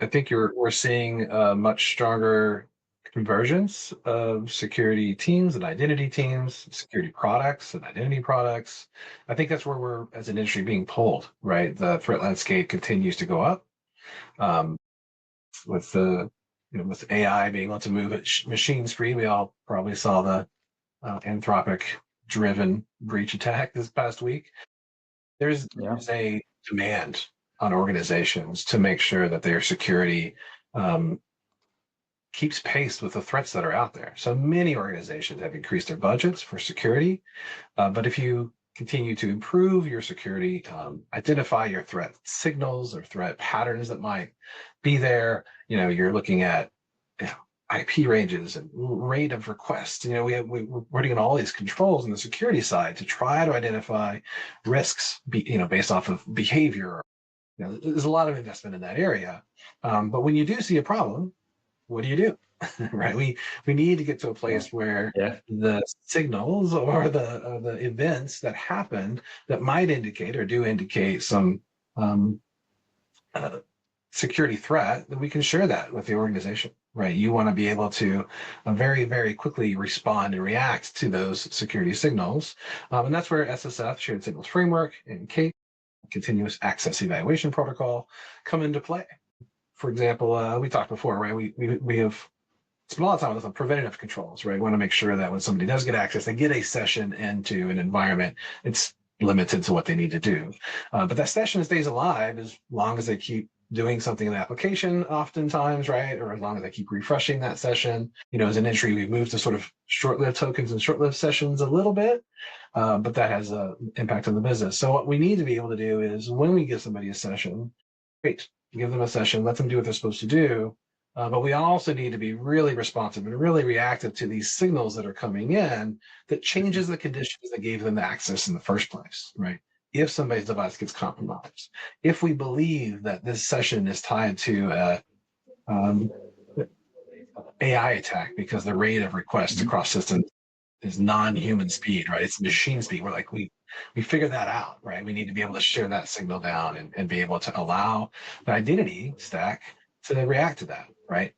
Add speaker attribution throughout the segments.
Speaker 1: think we're seeing a much stronger convergence of security teams and identity teams, security products and identity products. I think that's where we're, as an industry, being pulled, right? The threat landscape continues to go up. Um, with the with AI being able to move at machine speed. We all probably saw the Anthropic driven breach attack this past week.
Speaker 2: Yeah.
Speaker 1: There's a demand on organizations to make sure that their security um, keeps pace with the threats that are out there. So many organizations have increased their budgets for security, but if you continue to improve your security, identify your threat signals or threat patterns that might be there, you're looking at you know, IP ranges and rate of requests. We're putting in all these controls on the security side to try to identify risks, based off of behavior. There's a lot of investment in that area. But when you do see a problem, what do you do? Right? We need to get to a
Speaker 2: Yeah.
Speaker 1: place where
Speaker 2: Yeah.
Speaker 1: the signals or the events that happen that might indicate or do indicate some um, uh, security threat, that we can share that with the organization. Right? You want to be able to very, very quickly respond and react to those security signals, and that's where SSF, Shared Signals Framework, and CAPE, Continuous Access Evaluation Protocol, come into play. For example, we talked before, right? We have spent a lot of time on preventative controls, right? We want to make sure that when somebody does get access, they get a session into an environment. It's limited to what they need to do. But that session stays alive as long as they keep doing something in the application oftentimes, right? Or as long as they keep refreshing that session. As an industry, we've moved to sort of short-lived tokens and short-lived sessions a little bit, but that has an impact on the business. So what we need to be able to do is when we give somebody a session, great, give them a session, let them do what they're supposed to do. But we also need to be really responsive and really reactive to these signals that are coming in that changes the conditions that gave them access in the first place, right? If somebody's device gets compromised, if we believe that this session is tied to a AI attack because the rate of requests
Speaker 2: Mhm.
Speaker 1: across systems is non-human speed, right? It's machine speed. We're like, we figured that out, right? We need to be able to share that signal down and be able to allow the identity stack to react to that, right?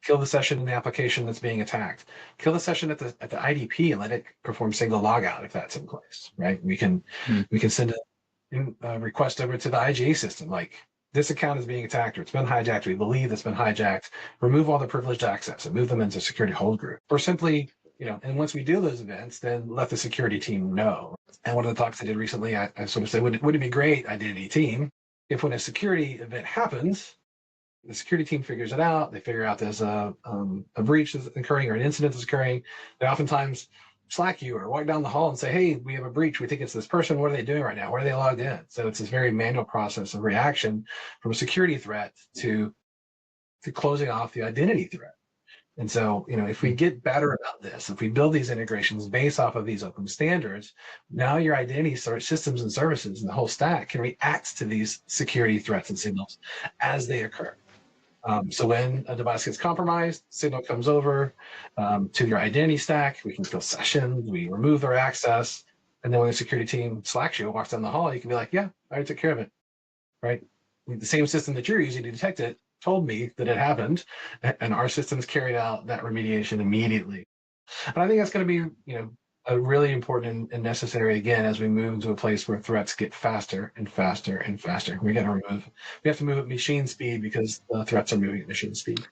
Speaker 1: Kill the session in the application that's being attacked. Kill the session at the IDP and let it perform single logout if that's in place, right?
Speaker 2: Mm.
Speaker 1: We can send a request over to the IGA system, like this account is being attacked or it's been hijacked. We believe it's been hijacked. Remove all the privileged access and move them into security hold group, or simply, and once we do those events, then let the security team know. And one of the talks I did recently, I sort of said, would it be great, identity team, if when a security event happens, the security team figures it out. They figure out there's a breach is occurring or an incident is occurring. They oftentimes Slack you or walk down the hall and say, hey, we have a breach. We think it's this person. What are they doing right now? Where are they logged in? So it's this very manual process of reaction from a security threat to closing off the identity threat. And so, if we get better about this, if we build these integrations based off of these open standards, now your identity systems and services and the whole stack can react to these security threats and signals as they occur. So when a device gets compromised, signal comes over to your identity stack. We can kill sessions, we remove their access. And then when the security team Slacks you, walks down the hall, you can be like, yeah, I already took care of it, right? The same system that you're using to detect it told me that it happened, and our systems carried out that remediation immediately. And I think that's going to be, a really important and necessary again as we move into a place where threats get faster and faster and faster. We have to move at machine speed because the threats are moving at machine speed.